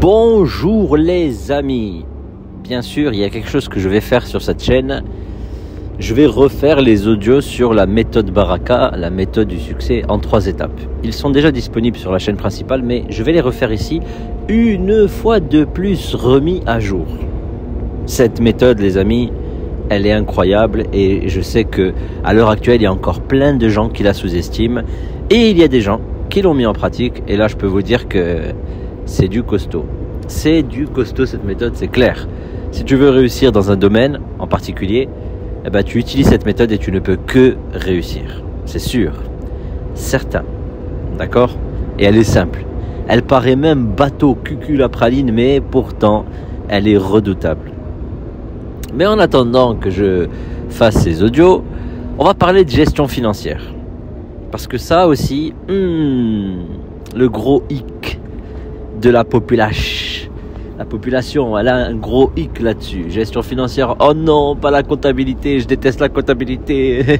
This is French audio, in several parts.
Bonjour les amis. Bien sûr, il y a quelque chose que je vais faire sur cette chaîne. Je vais refaire les audios sur la méthode Baraka, la méthode du succès en 3 étapes. Ils sont déjà disponibles sur la chaîne principale, mais je vais les refaire ici, une fois de plus remis à jour. Cette méthode, les amis, elle est incroyable et je sais que à l'heure actuelle, il y a encore plein de gens qui la sous-estiment et il y a des gens qui l'ont mis en pratique et là, je peux vous dire que c'est du costaud. C'est du costaud cette méthode, c'est clair. Si tu veux réussir dans un domaine en particulier, eh ben, tu utilises cette méthode et tu ne peux que réussir. C'est sûr. Certain. D'accord? Et elle est simple. Elle paraît même bateau, cucul à praline, mais pourtant, elle est redoutable. Mais en attendant que je fasse ces audios, on va parler de gestion financière. Parce que ça aussi, le gros hic de la population. La population, elle a un gros hic là-dessus. Gestion financière, oh non, pas la comptabilité, je déteste la comptabilité.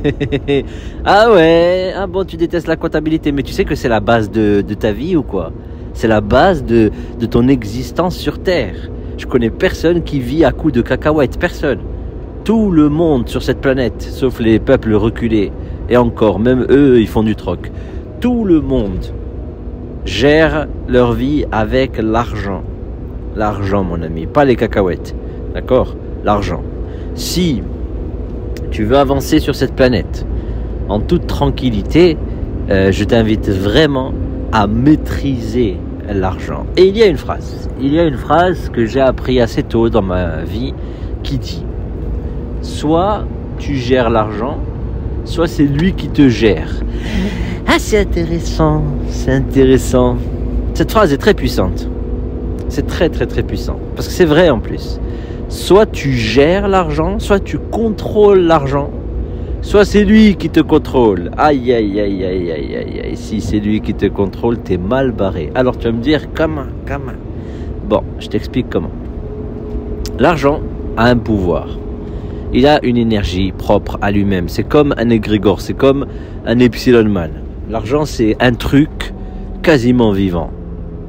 Ah ouais, ah bon, tu détestes la comptabilité, mais tu sais que c'est la base de ta vie ou quoi? C'est la base de ton existence sur Terre. Je connais personne qui vit à coups de cacahuètes, personne. Tout le monde sur cette planète, sauf les peuples reculés, et encore, même eux, ils font du troc. Tout le monde gère leur vie avec l'argent. L'argent, mon ami, pas les cacahuètes. D'accord? L'argent. Si tu veux avancer sur cette planète en toute tranquillité, je t'invite vraiment à maîtriser l'argent. Et il y a une phrase que j'ai appris assez tôt dans ma vie qui dit: soit tu gères l'argent, soit c'est lui qui te gère. Ah, c'est intéressant, c'est intéressant. Cette phrase est très puissante. C'est très très très puissant. Parce que c'est vrai en plus. Soit tu gères l'argent, soit tu contrôles l'argent, soit c'est lui qui te contrôle. Aïe aïe aïe aïe aïe aïe aïe. Si c'est lui qui te contrôle, t'es mal barré. Alors tu vas me dire comment? Bon, je t'explique comment. L'argent a un pouvoir. Il a une énergie propre à lui-même. C'est comme un égrégore, c'est comme un epsilon man. L'argent, c'est un truc quasiment vivant.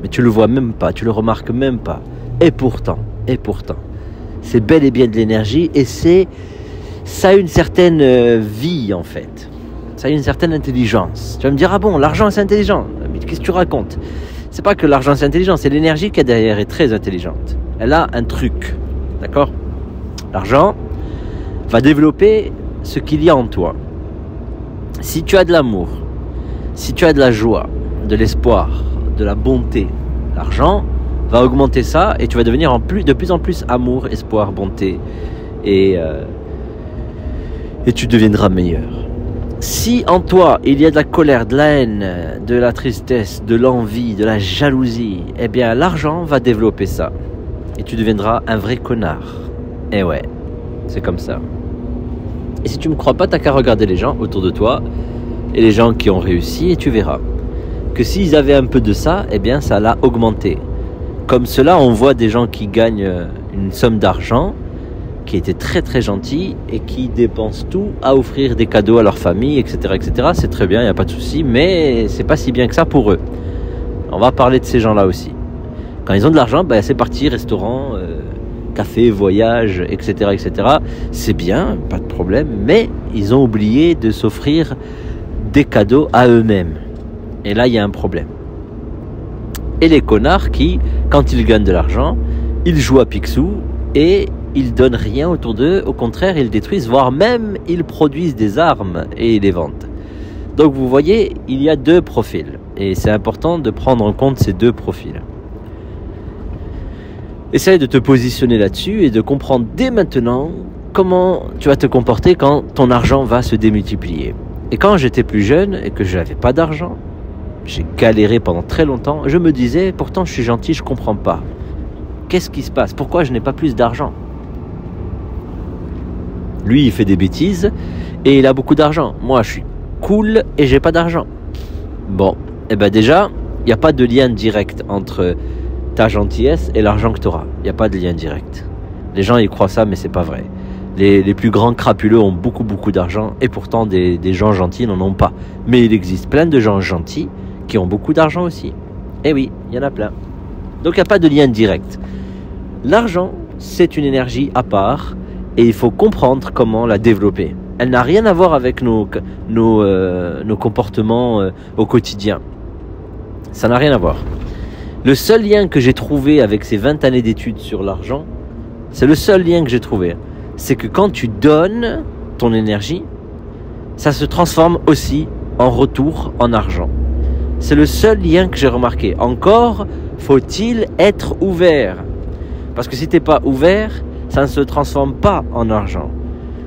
Mais tu le vois même pas, tu le remarques même pas. Et pourtant, c'est bel et bien de l'énergie et ça a une certaine vie en fait. Ça a une certaine intelligence. Tu vas me dire, ah bon, l'argent c'est intelligent. Mais qu'est-ce que tu racontes? C'est pas que l'argent c'est intelligent, c'est l'énergie qu'il y a derrière est très intelligente. Elle a un truc, d'accord? L'argent va développer ce qu'il y a en toi. Si tu as de l'amour, si tu as de la joie, de l'espoir, de la bonté, l'argent va augmenter ça et tu vas devenir de plus en plus amour, espoir, bonté et tu deviendras meilleur. Si en toi il y a de la colère, de la haine, de la tristesse, de l'envie, de la jalousie, eh bien l'argent va développer ça et tu deviendras un vrai connard. Et ouais, c'est comme ça. Et si tu me crois pas, t'as qu'à regarder les gens autour de toi et les gens qui ont réussi et tu verras que s'ils avaient un peu de ça, eh bien ça l'a augmenté. Comme cela, on voit des gens qui gagnent une somme d'argent, qui étaient très très gentils et qui dépensent tout à offrir des cadeaux à leur famille, etc. etc. C'est très bien, il n'y a pas de souci, mais c'est pas si bien que ça pour eux. On va parler de ces gens-là aussi. Quand ils ont de l'argent, ben, c'est parti, restaurant, café, voyage, etc. etc. C'est bien, pas de problème, mais ils ont oublié de s'offrir des cadeaux à eux-mêmes. Et là, il y a un problème. Et les connards qui, quand ils gagnent de l'argent, ils jouent à Picsou et ils donnent rien autour d'eux. Au contraire, ils détruisent, voire même ils produisent des armes et ils les vendent. Donc vous voyez, il y a deux profils. Et c'est important de prendre en compte ces deux profils. Essaye de te positionner là-dessus et de comprendre dès maintenant comment tu vas te comporter quand ton argent va se démultiplier. Et quand j'étais plus jeune et que je n'avais pas d'argent, j'ai galéré pendant très longtemps. Je me disais, pourtant je suis gentil, je comprends pas. Qu'est-ce qui se passe? Pourquoi je n'ai pas plus d'argent? Lui, il fait des bêtises et il a beaucoup d'argent. Moi, je suis cool et j'ai pas d'argent. Bon, et ben déjà, il n'y a pas de lien direct entre ta gentillesse et l'argent que tu auras. Il n'y a pas de lien direct. Les gens, ils croient ça, mais c'est pas vrai. Les plus grands crapuleux ont beaucoup d'argent et pourtant des gens gentils n'en ont pas. Mais il existe plein de gens gentils qui ont beaucoup d'argent aussi. Eh oui, il y en a plein. Donc il n'y a pas de lien direct. L'argent, c'est une énergie à part et il faut comprendre comment la développer. Elle n'a rien à voir avec nos comportements au quotidien. Ça n'a rien à voir. Le seul lien que j'ai trouvé avec ces 20 années d'études sur l'argent, c'est le seul lien que j'ai trouvé. C'est que quand tu donnes ton énergie, ça se transforme aussi en retour en argent. C'est le seul lien que j'ai remarqué. Encore faut-il être ouvert. Parce que si tu n'es pas ouvert, ça ne se transforme pas en argent.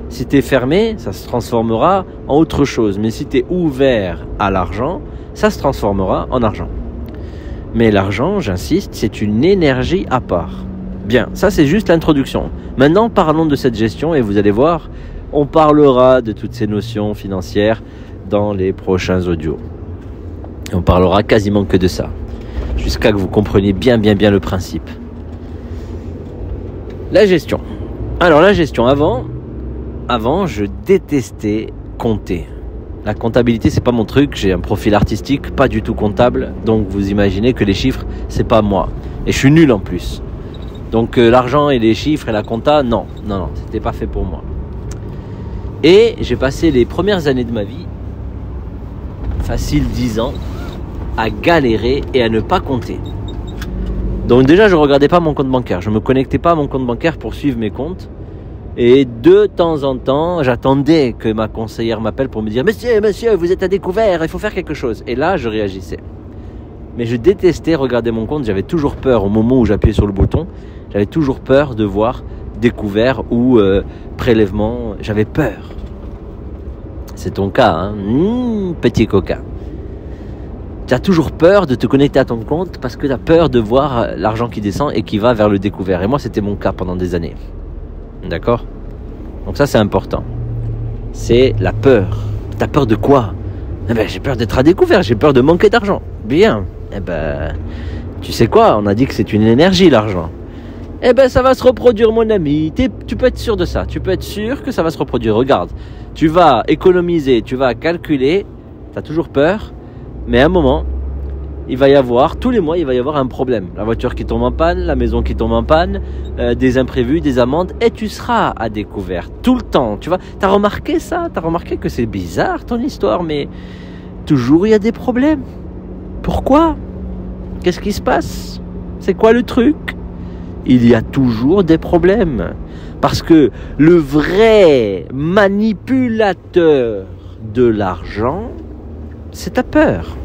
Si tu es fermé, ça se transformera en autre chose. Mais si tu es ouvert à l'argent, ça se transformera en argent. Mais l'argent, j'insiste, c'est une énergie à part. Bien, ça c'est juste l'introduction. Maintenant, parlons de cette gestion et vous allez voir, on parlera de toutes ces notions financières dans les prochains audios. On parlera quasiment que de ça, jusqu'à que vous compreniez bien le principe. La gestion. Alors la gestion, avant je détestais compter. La comptabilité, c'est pas mon truc, j'ai un profil artistique, pas du tout comptable, donc vous imaginez que les chiffres, c'est pas moi. Et je suis nul en plus. Donc l'argent et les chiffres et la compta, non, c'était pas fait pour moi. Et j'ai passé les premières années de ma vie, facile 10 ans, à galérer et à ne pas compter. Donc déjà, je regardais pas mon compte bancaire, je me connectais pas à mon compte bancaire pour suivre mes comptes. Et de temps en temps, j'attendais que ma conseillère m'appelle pour me dire « Monsieur, vous êtes à découvert, il faut faire quelque chose ». Et là, je réagissais. Mais je détestais regarder mon compte, j'avais toujours peur au moment où j'appuyais sur le bouton. J'avais toujours peur de voir découvert ou prélèvement, j'avais peur. C'est ton cas, hein, petit coquin. Tu as toujours peur de te connecter à ton compte parce que tu as peur de voir l'argent qui descend et qui va vers le découvert. Et moi, c'était mon cas pendant des années. D'accord? Donc ça, c'est important. C'est la peur. T'as peur de quoi? Eh ben, j'ai peur d'être à découvert, j'ai peur de manquer d'argent. Bien. Eh ben, tu sais quoi? On a dit que c'est une énergie, l'argent. Eh ben, ça va se reproduire, mon ami. Tu peux être sûr de ça. Tu peux être sûr que ça va se reproduire. Regarde, tu vas économiser, tu vas calculer. T'as toujours peur. Mais à un moment, il va y avoir, tous les mois, il va y avoir un problème. La voiture qui tombe en panne, la maison qui tombe en panne, des imprévus, des amendes, et tu seras à découvert tout le temps. Tu vois, t'as remarqué ça? T'as remarqué que c'est bizarre ton histoire, mais toujours il y a des problèmes. Pourquoi? Qu'est-ce qui se passe? C'est quoi le truc? Il y a toujours des problèmes. Parce que le vrai manipulateur de l'argent, c'est ta peur.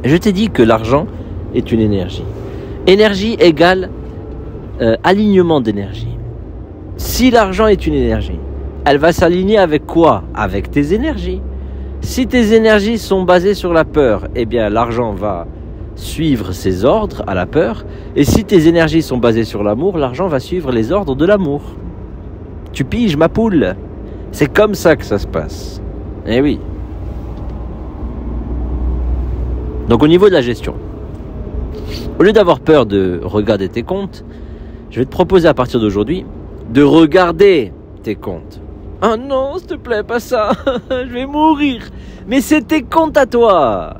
Je t'ai dit que l'argent est une énergie. Énergie égale alignement d'énergie. Si l'argent est une énergie, elle va s'aligner avec quoi? Avec tes énergies. Si tes énergies sont basées sur la peur, eh bien l'argent va suivre ses ordres à la peur. Et si tes énergies sont basées sur l'amour, l'argent va suivre les ordres de l'amour. Tu piges, ma poule? C'est comme ça que ça se passe. Eh oui. Donc au niveau de la gestion, au lieu d'avoir peur de regarder tes comptes, je vais te proposer à partir d'aujourd'hui de regarder tes comptes. Ah non, s'il te plaît, pas ça, je vais mourir. Mais c'est tes comptes à toi,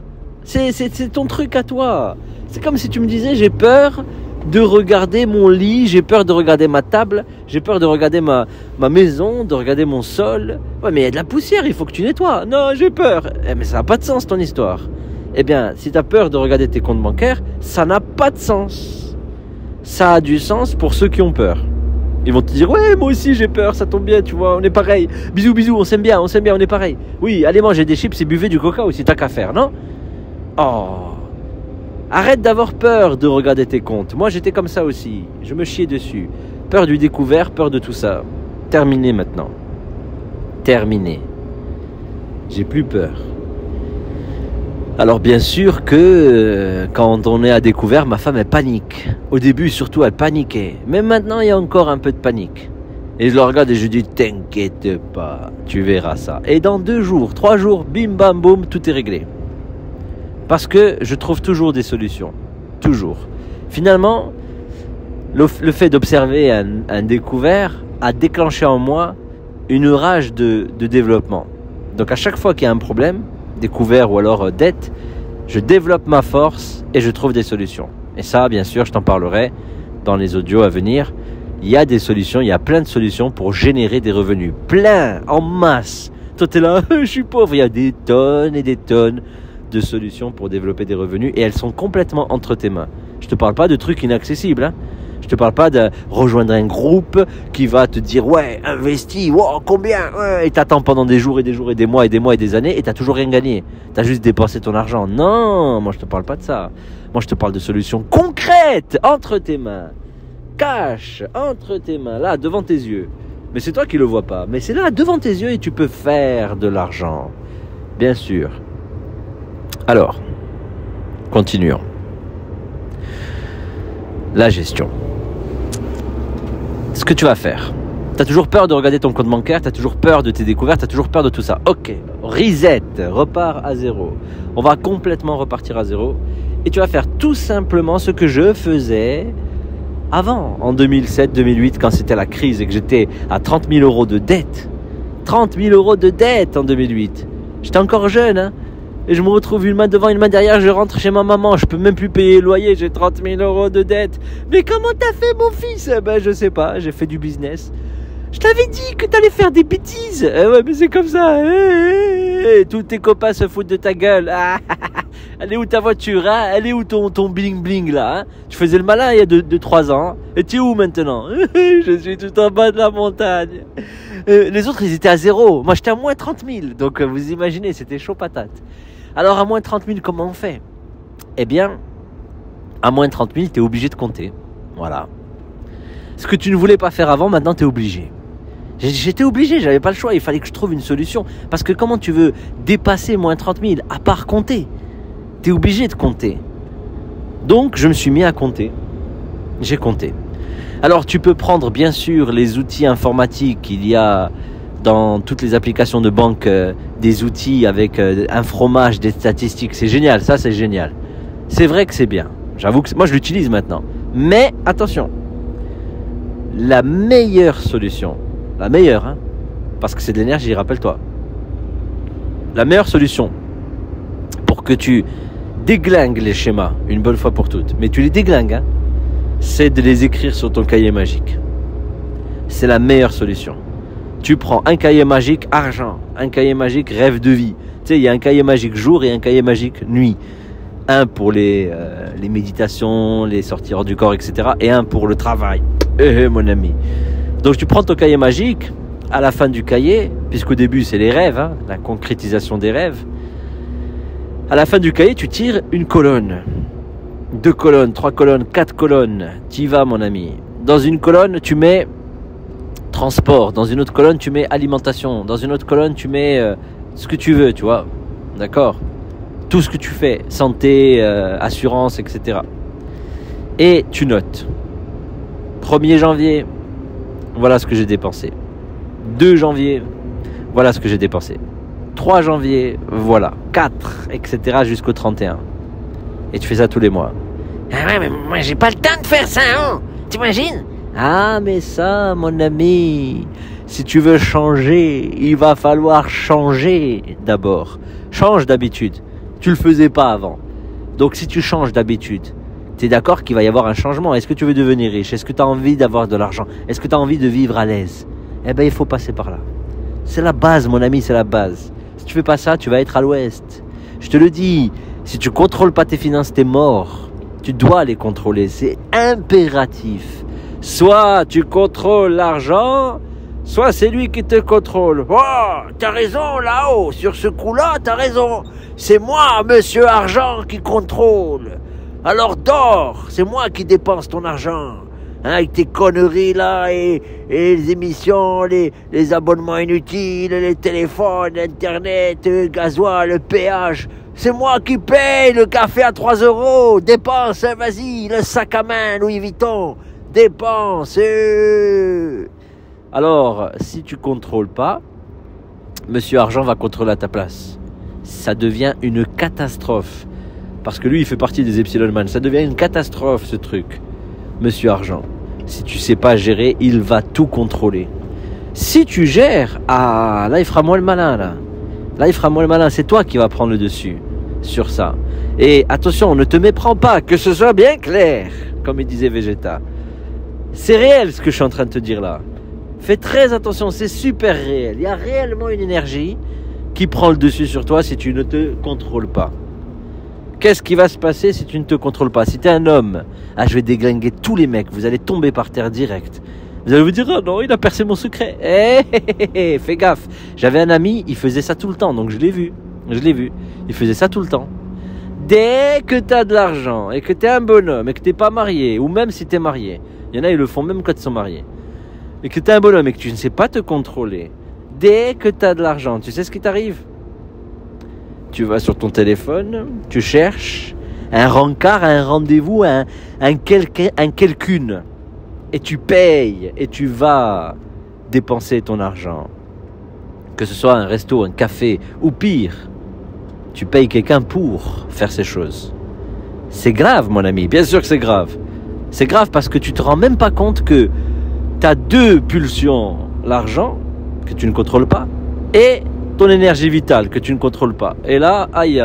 c'est ton truc à toi. C'est comme si tu me disais j'ai peur de regarder mon lit, j'ai peur de regarder ma table, j'ai peur de regarder ma maison, de regarder mon sol. Ouais, mais il y a de la poussière, il faut que tu nettoies. Non, j'ai peur. Mais ça n'a pas de sens ton histoire. Eh bien, si tu as peur de regarder tes comptes bancaires, ça n'a pas de sens. Ça a du sens pour ceux qui ont peur. Ils vont te dire, ouais, moi aussi j'ai peur, ça tombe bien, tu vois, on est pareil. Bisous, bisous, on s'aime bien, on est pareil. Oui, allez manger des chips et buvez du coca aussi, t'as qu'à faire, non? Oh, arrête d'avoir peur de regarder tes comptes. Moi, j'étais comme ça aussi, je me chiais dessus. Peur du découvert, peur de tout ça. Terminé maintenant. Terminé. J'ai plus peur. Alors bien sûr que quand on est à découvert, ma femme elle panique. Au début surtout elle paniquait. Mais maintenant il y a encore un peu de panique. Et je la regarde et je dis t'inquiète pas, tu verras ça. Et dans 2 jours, 3 jours, bim bam boum, tout est réglé. Parce que je trouve toujours des solutions. Toujours. Finalement, le fait d'observer un découvert a déclenché en moi une rage de développement. Donc à chaque fois qu'il y a un problème, découvert ou alors dette, je développe ma force et je trouve des solutions. Et ça, bien sûr, je t'en parlerai dans les audios à venir. Il y a des solutions, il y a plein de solutions pour générer des revenus. Plein, en masse. Toi, t'es là, je suis pauvre. Il y a des tonnes et des tonnes de solutions pour développer des revenus et elles sont complètement entre tes mains. Je te parle pas de trucs inaccessibles, hein. Je te parle pas de rejoindre un groupe qui va te dire ouais, investis, wow, combien, ouais, et t'attends pendant des jours et des jours et des mois et des mois et des années et t'as toujours rien gagné. T'as juste dépensé ton argent. Non, moi je te parle pas de ça. Moi je te parle de solutions concrètes entre tes mains. Cash entre tes mains, là devant tes yeux. Mais c'est toi qui le vois pas. Mais c'est là devant tes yeux et tu peux faire de l'argent. Bien sûr. Alors, continuons. La gestion. Ce que tu vas faire. Tu as toujours peur de regarder ton compte bancaire, tu as toujours peur de tes découvertes, tu as toujours peur de tout ça. Ok, reset, repars à zéro. On va complètement repartir à zéro. Et tu vas faire tout simplement ce que je faisais avant, en 2007-2008, quand c'était la crise et que j'étais à 30 000 euros de dette. 30 000 euros de dette en 2008. J'étais encore jeune, hein. Et je me retrouve une main devant, une main derrière, je rentre chez ma maman, je peux même plus payer le loyer, j'ai 30 000 euros de dette. Mais comment t'as fait, mon fils? Ben je sais pas, j'ai fait du business. Je t'avais dit que t'allais faire des bêtises. Ouais, mais c'est comme ça. Tous tes copains se foutent de ta gueule. Elle est où ta voiture, hein? Elle est où ton bling bling là, hein? Tu faisais le malin il y a 2-3 ans. Et tu es où maintenant? Je suis tout en bas de la montagne. Les autres, ils étaient à zéro. Moi, j'étais à moins 30 000. Donc, vous imaginez, c'était chaud patate. Alors, à moins 30 000, comment on fait? Eh bien, à moins 30 000, tu es obligé de compter. Voilà. Ce que tu ne voulais pas faire avant, maintenant, tu es obligé. J'étais obligé, j'avais pas le choix. Il fallait que je trouve une solution. Parce que comment tu veux dépasser moins 30 000 à part compter? Tu es obligé de compter. Donc, je me suis mis à compter. J'ai compté. Alors, tu peux prendre, bien sûr, les outils informatiques. Il y a dans toutes les applications de banque des outils avec un fromage, des statistiques. C'est génial, ça, c'est génial. C'est vrai que c'est bien. J'avoue que moi, je l'utilise maintenant. Mais, attention. La meilleure solution, la meilleure, hein, parce que c'est de l'énergie, rappelle-toi. La meilleure solution pour que tu déglingues les schémas une bonne fois pour toutes, mais tu les déglingues, hein, c'est de les écrire sur ton cahier magique. C'est la meilleure solution. Tu prends un cahier magique argent, un cahier magique rêve de vie. Tu sais, il y a un cahier magique jour et un cahier magique nuit. Un pour les méditations, les sorties hors du corps, etc. Et un pour le travail. Mon ami. Donc tu prends ton cahier magique, à la fin du cahier, puisqu'au début c'est les rêves, hein, la concrétisation des rêves. À la fin du cahier, tu tires une colonne. 2 colonnes, 3 colonnes, 4 colonnes. T'y vas, mon ami. Dans une colonne, tu mets transport. Dans une autre colonne, tu mets alimentation. Dans une autre colonne, tu mets ce que tu veux, tu vois. D'accord? Tout ce que tu fais. Santé, assurance, etc. Et tu notes. 1er janvier, voilà ce que j'ai dépensé. 2 janvier, voilà ce que j'ai dépensé. 3 janvier, voilà. 4, etc. jusqu'au 31. Et tu fais ça tous les mois. Ah ouais, mais moi j'ai pas le temps de faire ça, hein. T'imagines? Ah, mais ça, mon ami, si tu veux changer, il va falloir changer d'abord. Change d'habitude. Tu le faisais pas avant. Donc si tu changes d'habitude, tu es d'accord qu'il va y avoir un changement. Est-ce que tu veux devenir riche? Est-ce que tu as envie d'avoir de l'argent? Est-ce que tu as envie de vivre à l'aise? Eh bien, il faut passer par là. C'est la base, mon ami, c'est la base. Si tu fais pas ça, tu vas être à l'ouest. Je te le dis, si tu contrôles pas tes finances, t'es mort. Tu dois les contrôler, c'est impératif. Soit tu contrôles l'argent, soit c'est lui qui te contrôle. Oh, t'as raison là-haut, sur ce coup-là, t'as raison. C'est moi, monsieur argent, qui contrôle. Alors dors, c'est moi qui dépense ton argent. Hein, avec tes conneries là et les émissions, les abonnements inutiles, les téléphones, l'internet, le gasoil, le péage. C'est moi qui paye le café à 3 €. Dépense, hein, vas-y, le sac à main Louis Vuitton. Dépense. Alors, si tu contrôles pas, Monsieur Argent va contrôler à ta place. Ça devient une catastrophe. Parce que lui, il fait partie des Epsilon Man. Ça devient une catastrophe, ce truc. Monsieur Argent. Si tu sais pas gérer, il va tout contrôler. Si tu gères, ah, là, il fera moins le malin, là. Là, il fera moins le malin. C'est toi qui vas prendre le dessus sur ça. Et attention, ne te méprends pas, que ce soit bien clair, comme il disait Vegeta. C'est réel ce que je suis en train de te dire là. Fais très attention, c'est super réel. Il y a réellement une énergie qui prend le dessus sur toi si tu ne te contrôles pas. Qu'est-ce qui va se passer si tu ne te contrôles pas? Si tu es un homme, je vais déglinguer tous les mecs, vous allez tomber par terre direct. Vous allez vous dire, oh non, il a percé mon secret. Fais gaffe. J'avais un ami, il faisait ça tout le temps, donc je l'ai vu. Il faisait ça tout le temps. Dès que tu as de l'argent et que tu es un bonhomme et que tu n'es pas marié, ou même si tu es marié, il y en a, ils le font même quand ils sont mariés, et que tu es un bonhomme et que tu ne sais pas te contrôler, dès que tu as de l'argent, tu sais ce qui t'arrive? Tu vas sur ton téléphone, tu cherches un rencard, un rendez-vous, un quelqu'une, et tu payes, et tu vas dépenser ton argent. Que ce soit un resto, un café, ou pire, tu payes quelqu'un pour faire ces choses. C'est grave, mon ami, bien sûr que c'est grave. C'est grave parce que tu te rends même pas compte que tu as deux pulsions, l'argent, que tu ne contrôles pas, et ton énergie vitale, que tu ne contrôles pas. Et là, aïe,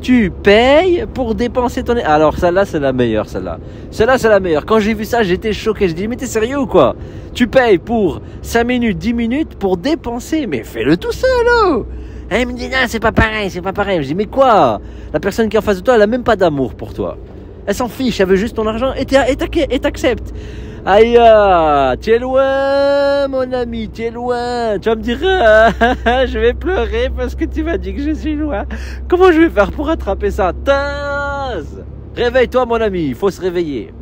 tu payes pour dépenser ton... Alors celle-là, c'est la meilleure, celle-là. Celle-là, c'est la meilleure. Quand j'ai vu ça, j'étais choqué. Je dis, mais t'es sérieux ou quoi? Tu payes pour 5 minutes, 10 minutes pour dépenser. Mais fais-le tout seul, oh. Et il me dit, non, c'est pas pareil, c'est pas pareil. Je dis, mais quoi? La personne qui est en face de toi, elle a même pas d'amour pour toi. Elle s'en fiche, elle veut juste ton argent et t'acceptes. Aïe, tu es loin, mon ami, tu es loin. Tu vas me dire, je vais pleurer parce que tu m'as dit que je suis loin. Comment je vais faire pour attraper ça? Tasse! Réveille-toi, mon ami, il faut se réveiller.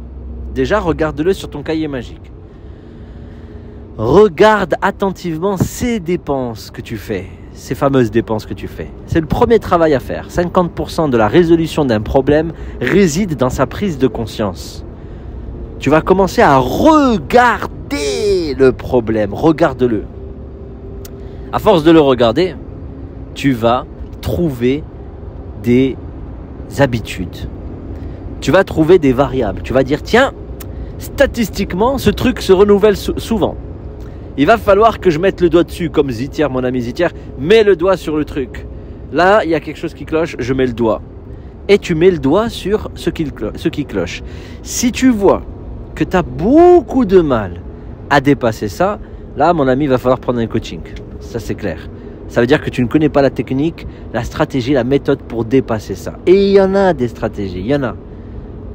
Déjà, regarde-le sur ton cahier magique. Regarde attentivement ces dépenses que tu fais, ces fameuses dépenses que tu fais. C'est le premier travail à faire. 50% de la résolution d'un problème réside dans sa prise de conscience. Tu vas commencer à regarder le problème. Regarde-le. À force de le regarder, tu vas trouver des habitudes. Tu vas trouver des variables. Tu vas dire, tiens, statistiquement, ce truc se renouvelle souvent. Il va falloir que je mette le doigt dessus, comme Zitière, mon ami Zitière, mets le doigt sur le truc. Là, il y a quelque chose qui cloche, je mets le doigt. Et tu mets le doigt sur ce qui cloche. Si tu vois que tu as beaucoup de mal à dépasser ça, là, mon ami, il va falloir prendre un coaching. Ça, c'est clair. Ça veut dire que tu ne connais pas la technique, la stratégie, la méthode pour dépasser ça. Et il y en a des stratégies, il y en a.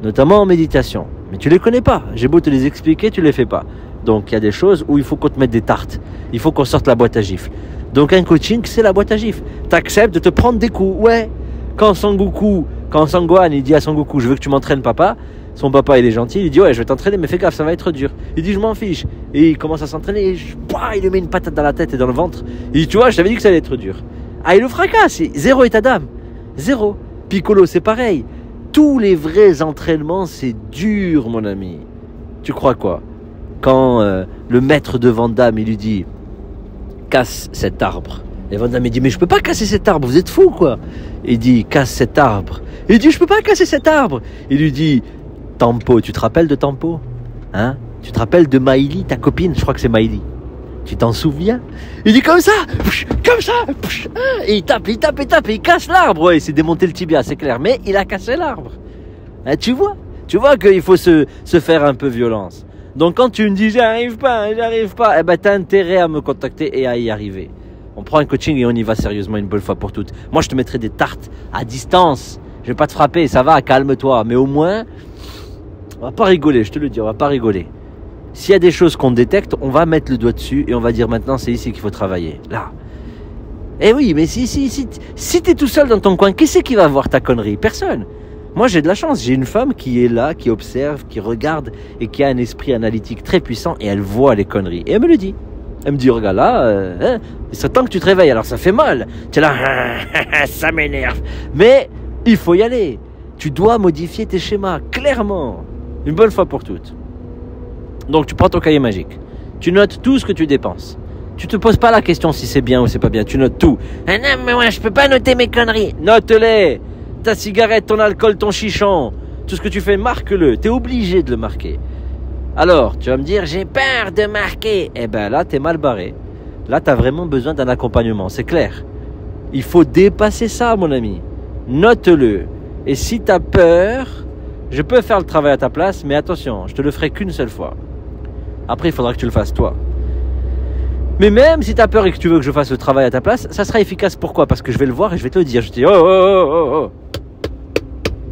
Notamment en méditation. Mais tu ne les connais pas. J'ai beau te les expliquer, tu ne les fais pas. Donc, il y a des choses où il faut qu'on te mette des tartes. Il faut qu'on sorte la boîte à gifles. Donc, un coaching, c'est la boîte à gifles. Tu acceptes de te prendre des coups. Ouais. Quand Sangohan, il dit à Sangoku, je veux que tu m'entraînes, papa. Son papa, il est gentil. Il dit, ouais, je vais t'entraîner, mais fais gaffe, ça va être dur. Il dit, je m'en fiche. Et il commence à s'entraîner. Et il lui met une patate dans la tête et dans le ventre. Il dit, tu vois, je t'avais dit que ça allait être dur. Ah, il le fracasse. Zéro état d'âme. Zéro. Piccolo, c'est pareil. Tous les vrais entraînements, c'est dur, mon ami. Tu crois quoi? Quand le maître de Van Damme, il lui dit casse cet arbre. Et Van Damme, il dit mais je peux pas casser cet arbre, vous êtes fou quoi. Il dit casse cet arbre. Il dit je peux pas casser cet arbre. Il lui dit Tempo, tu te rappelles de Tempo? Hein? Tu te rappelles de Maïli, ta copine? Je crois que c'est Maïli. Tu t'en souviens? Il dit comme ça, et il tape, et il casse l'arbre. Ouais, il s'est démonté le tibia, c'est clair, mais il a cassé l'arbre. Hein, tu vois qu'il faut se faire un peu violence. Donc quand tu me dis j'arrive pas, eh ben t'as intérêt à me contacter et à y arriver. On prend un coaching et on y va sérieusement une bonne fois pour toutes. Moi je te mettrai des tartes à distance. Je vais pas te frapper, ça va, calme-toi. Mais au moins, on va pas rigoler, je te le dis, on va pas rigoler. S'il y a des choses qu'on détecte, on va mettre le doigt dessus et on va dire maintenant c'est ici qu'il faut travailler. Là. Eh oui, mais si t'es tout seul dans ton coin, qui c'est qui va voir ta connerie? Personne. Moi, j'ai de la chance. J'ai une femme qui est là, qui observe, qui regarde et qui a un esprit analytique très puissant et elle voit les conneries. Et elle me le dit. Elle me dit, regarde là, il serait temps que tu te réveilles. Alors, ça fait mal. Tu es là, ça m'énerve. Mais il faut y aller. Tu dois modifier tes schémas, clairement. Une bonne fois pour toutes. Donc, tu prends ton cahier magique. Tu notes tout ce que tu dépenses. Tu te poses pas la question si c'est bien ou c'est pas bien. Tu notes tout. Ah non, mais moi, je peux pas noter mes conneries. Note-les. Ta cigarette, ton alcool, ton chichon, tout ce que tu fais, marque-le. Tu es obligé de le marquer. Alors, tu vas me dire, j'ai peur de marquer. Eh ben là, tu es mal barré. Là, tu as vraiment besoin d'un accompagnement, c'est clair. Il faut dépasser ça, mon ami. Note-le. Et si tu as peur, je peux faire le travail à ta place, mais attention, je te le ferai qu'une seule fois. Après, il faudra que tu le fasses toi. Mais même si tu as peur et que tu veux que je fasse le travail à ta place, ça sera efficace. Pourquoi? Parce que je vais le voir et je vais te le dire. Je te dis, oh, oh, oh, oh, oh.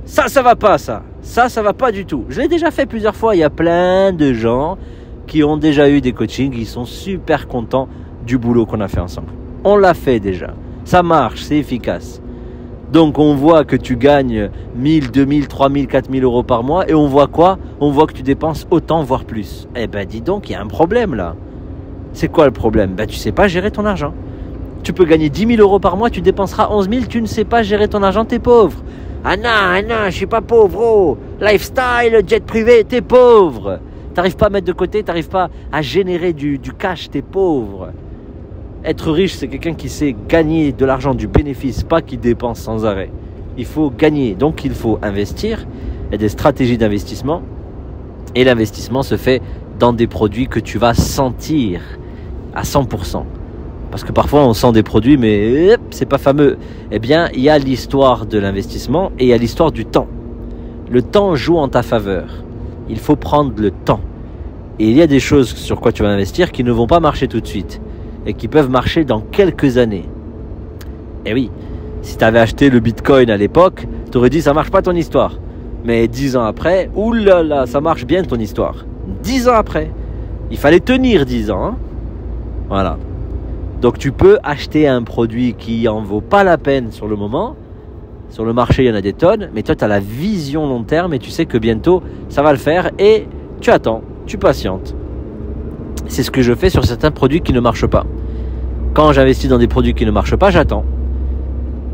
Ça va pas, ça. Ça va pas du tout. Je l'ai déjà fait plusieurs fois. Il y a plein de gens qui ont déjà eu des coachings, qui sont super contents du boulot qu'on a fait ensemble. On l'a fait déjà. Ça marche, c'est efficace. Donc on voit que tu gagnes 1000, 2000, 3000, 4000 euros par mois et on voit quoi? On voit que tu dépenses autant, voire plus. Eh ben dis donc, il y a un problème là. C'est quoi le problème? Ben tu sais pas gérer ton argent. Tu peux gagner 10 000 euros par mois, tu dépenseras 11 000, tu ne sais pas gérer ton argent, t'es pauvre. Ah non, je suis pas pauvre, oh. Lifestyle, jet privé, t'es pauvre. T'arrives pas à mettre de côté, t'arrives pas à générer du cash, t'es pauvre. Être riche, c'est quelqu'un qui sait gagner de l'argent, du bénéfice, pas qui dépense sans arrêt. Il faut gagner, donc il faut investir. Il y a des stratégies d'investissement. Et l'investissement se fait dans des produits que tu vas sentir à 100%. Parce que parfois on sent des produits, mais c'est pas fameux. Eh bien, il y a l'histoire de l'investissement et il y a l'histoire du temps. Le temps joue en ta faveur. Il faut prendre le temps. Et il y a des choses sur quoi tu vas investir qui ne vont pas marcher tout de suite. Et qui peuvent marcher dans quelques années. Et oui, si tu avais acheté le Bitcoin à l'époque, tu aurais dit ça marche pas ton histoire. Mais 10 ans après, oulala, ça marche bien ton histoire. 10 ans après. Il fallait tenir 10 ans. Hein, voilà. Donc tu peux acheter un produit qui en vaut pas la peine sur le moment. Sur le marché, il y en a des tonnes. Mais toi, tu as la vision long terme et tu sais que bientôt, ça va le faire. Et tu attends, tu patientes. C'est ce que je fais sur certains produits qui ne marchent pas. Quand j'investis dans des produits qui ne marchent pas, j'attends.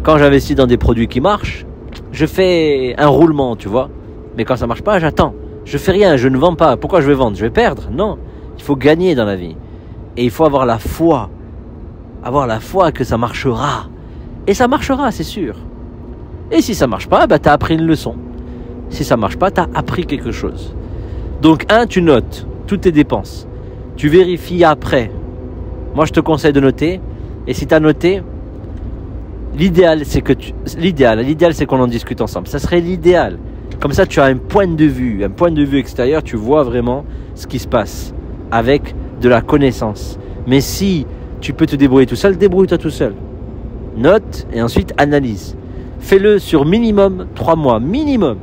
Quand j'investis dans des produits qui marchent, je fais un roulement, tu vois. Mais quand ça marche pas, j'attends. Je fais rien, je ne vends pas. Pourquoi je vais vendre? Je vais perdre? Non. Il faut gagner dans la vie. Et il faut avoir la foi. Avoir la foi que ça marchera. Et ça marchera, c'est sûr. Et si ça marche pas, bah, tu as appris une leçon. Si ça marche pas, tu as appris quelque chose. Donc, tu notes toutes tes dépenses. Tu vérifies après. Moi, je te conseille de noter. Et si tu as noté, l'idéal, c'est qu'on en discute ensemble. Ça serait l'idéal. Comme ça, tu as un point de vue extérieur. Tu vois vraiment ce qui se passe avec de la connaissance. Mais si tu peux te débrouiller tout seul, débrouille-toi tout seul. Note et ensuite analyse. Fais-le sur minimum 3 mois. Minimum.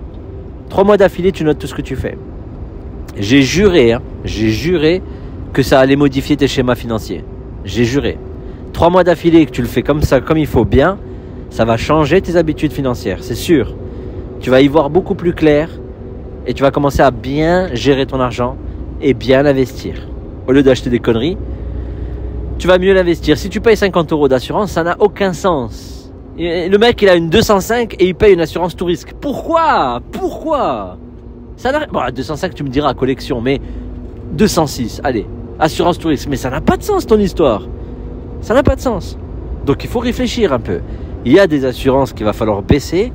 3 mois d'affilée, tu notes tout ce que tu fais. J'ai juré que ça allait modifier tes schémas financiers. J'ai juré. 3 mois d'affilée que tu le fais comme ça, comme il faut bien, ça va changer tes habitudes financières, c'est sûr. Tu vas y voir beaucoup plus clair et tu vas commencer à bien gérer ton argent et bien l'investir. Au lieu d'acheter des conneries, tu vas mieux l'investir. Si tu payes 50 euros d'assurance, ça n'a aucun sens. Et le mec, il a une 205 et il paye une assurance tout risque. Pourquoi ça n'a... Bon, 205, tu me diras, collection, mais 206, allez, assurance tout risque. Mais ça n'a pas de sens, ton histoire. Ça n'a pas de sens. Donc, il faut réfléchir un peu. Il y a des assurances qu'il va falloir baisser.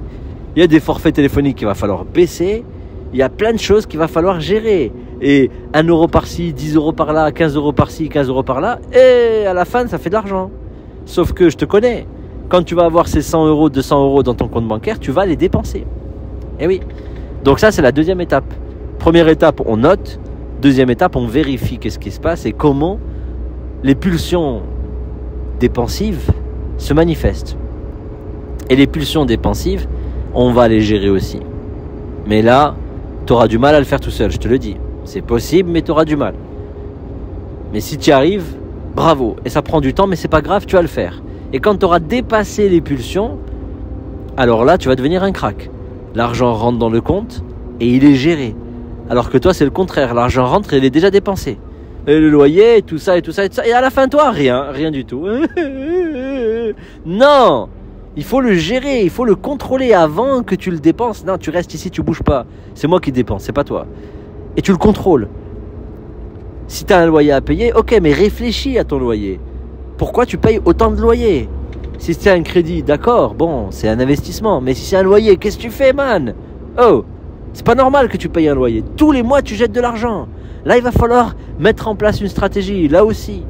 Il y a des forfaits téléphoniques qu'il va falloir baisser. Il y a plein de choses qu'il va falloir gérer. Et 1 euro par-ci, 10 euros par-là, 15 euros par-ci, 15 euros par-là. Et à la fin, ça fait de l'argent. Sauf que je te connais. Quand tu vas avoir ces 100 euros, 200 euros dans ton compte bancaire, tu vas les dépenser. Eh oui. Donc ça, c'est la deuxième étape. Première étape, on note. Deuxième étape, on vérifie qu'est-ce qui se passe et comment les pulsions dépensives se manifestent. Et les pulsions dépensives, on va les gérer aussi. Mais là, tu auras du mal à le faire tout seul, je te le dis. C'est possible, mais tu auras du mal. Mais si tu y arrives, bravo. Et ça prend du temps, mais c'est pas grave, tu vas le faire. Et quand tu auras dépassé les pulsions, alors là, tu vas devenir un crack. L'argent rentre dans le compte et il est géré. Alors que toi, c'est le contraire. L'argent rentre et il est déjà dépensé. Et le loyer, tout ça, et tout ça, et tout ça. Et à la fin, toi, rien du tout. Non! Il faut le gérer, il faut le contrôler avant que tu le dépenses. Non, tu restes ici, tu bouges pas. C'est moi qui dépense, c'est pas toi. Et tu le contrôles. Si tu as un loyer à payer, ok, mais réfléchis à ton loyer. Pourquoi tu payes autant de loyer? Si c'est un crédit, d'accord, bon, c'est un investissement. Mais si c'est un loyer, qu'est-ce que tu fais, man? Oh, c'est pas normal que tu payes un loyer. Tous les mois, tu jettes de l'argent. Là, il va falloir mettre en place une stratégie, là aussi.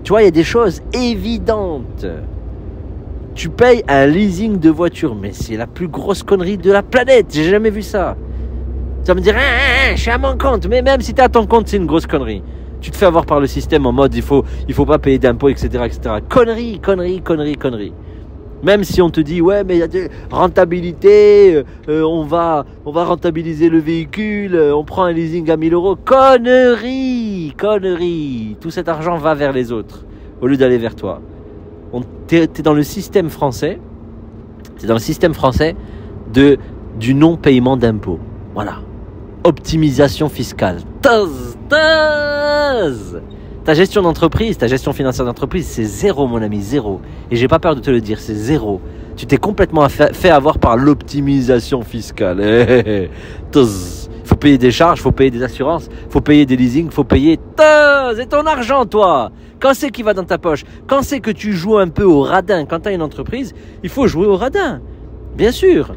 Tu vois, il y a des choses évidentes. Tu payes un leasing de voiture. Mais c'est la plus grosse connerie de la planète. J'ai jamais vu ça. Tu vas me dire, je suis à mon compte. Mais même si tu es à ton compte, c'est une grosse connerie. Tu te fais avoir par le système en mode il faut pas payer d'impôts, etc., etc. Connerie, connerie, connerie, connerie. Même si on te dit ouais mais il y a des rentabilités, on va rentabiliser le véhicule, on prend un leasing à 1000 euros. Connerie, connerie. Tout cet argent va vers les autres au lieu d'aller vers toi. T'es dans le système français. C'est dans le système français du non-paiement d'impôts. Voilà. Optimisation fiscale. Taz. Ta gestion d'entreprise, ta gestion financière d'entreprise, c'est zéro, mon ami, zéro. Et j'ai pas peur de te le dire, c'est zéro. Tu t'es complètement fait avoir par l'optimisation fiscale. Il faut payer des charges, il faut payer des assurances, il faut payer des leasings, il faut payer... C'est ton argent, toi. Quand c'est qui va dans ta poche, quand c'est que tu joues un peu au radin, quand tu as une entreprise, il faut jouer au radin. Bien sûr.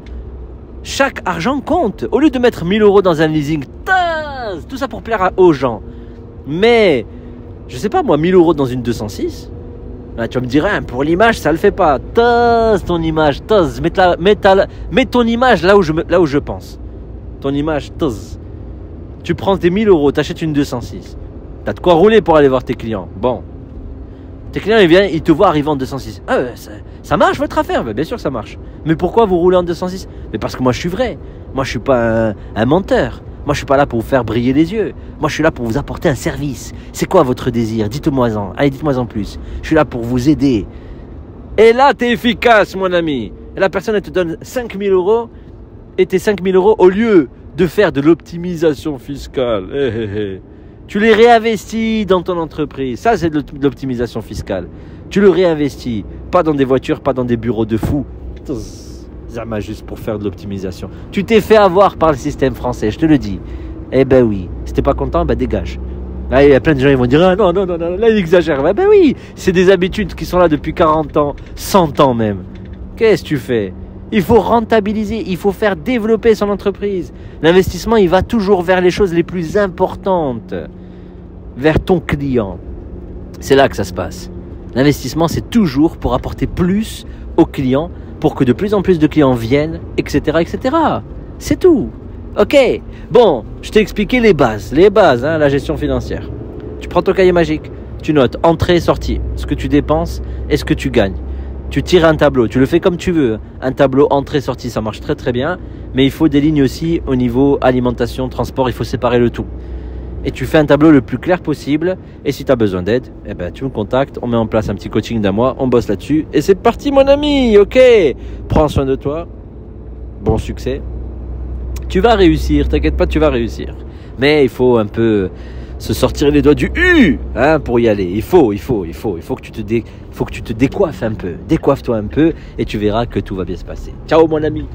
Chaque argent compte. Au lieu de mettre 1000 euros dans un leasing, tout ça pour plaire aux gens. Mais, je sais pas moi, 1000 euros dans une 206, là, tu vas me dire, pour l'image, ça le fait pas. Ton image, mets ton image là où je pense. Ton image, tu prends tes 1000 euros, t'achètes une 206. T'as de quoi rouler pour aller voir tes clients. Bon. Tes clients, ils te voient arriver en 206. Ça marche votre affaire? Bien sûr que ça marche. Mais pourquoi vous roulez en 206? Mais parce que moi je suis vrai. Moi je suis pas un menteur. Moi je suis pas là pour vous faire briller les yeux. Moi je suis là pour vous apporter un service. C'est quoi votre désir? Dites-moi-en. Allez, dites-moi en plus. Je suis là pour vous aider. Et là t'es efficace, mon ami. Et la personne elle te donne 5000 euros. Et tes 5000 euros, au lieu de faire de l'optimisation fiscale, tu les réinvestis dans ton entreprise. Ça, c'est de l'optimisation fiscale. Tu le réinvestis. Pas dans des voitures, pas dans des bureaux de fous. Juste pour faire de l'optimisation. Tu t'es fait avoir par le système français, je te le dis. Eh ben oui. Si t'es pas content, dégage. Là, il y a plein de gens qui vont dire non, là, il exagère. Ben oui. C'est des habitudes qui sont là depuis 40 ans, 100 ans même. Qu'est-ce que tu fais? Il faut rentabiliser, il faut faire développer son entreprise. L'investissement, il va toujours vers les choses les plus importantes. Vers ton client. C'est là que ça se passe. L'investissement, c'est toujours pour apporter plus aux clients, pour que de plus en plus de clients viennent, etc., etc. C'est tout. Ok. Bon, je t'ai expliqué les bases, la gestion financière. Tu prends ton cahier magique, tu notes entrée, sortie, ce que tu dépenses et ce que tu gagnes. Tu tires un tableau, tu le fais comme tu veux. Un tableau entrée-sortie, ça marche très très bien. Mais il faut des lignes aussi au niveau alimentation, transport, il faut séparer le tout. Et tu fais un tableau le plus clair possible. Et si tu as besoin d'aide, tu me contactes, on met en place un petit coaching d'un mois, on bosse là-dessus. Et c'est parti mon ami, ok? Prends soin de toi, bon succès. Tu vas réussir, t'inquiète pas, tu vas réussir. Mais il faut un peu se sortir les doigts du U pour y aller. Il faut que tu te décoiffes un peu. Décoiffe-toi un peu et tu verras que tout va bien se passer. Ciao mon ami.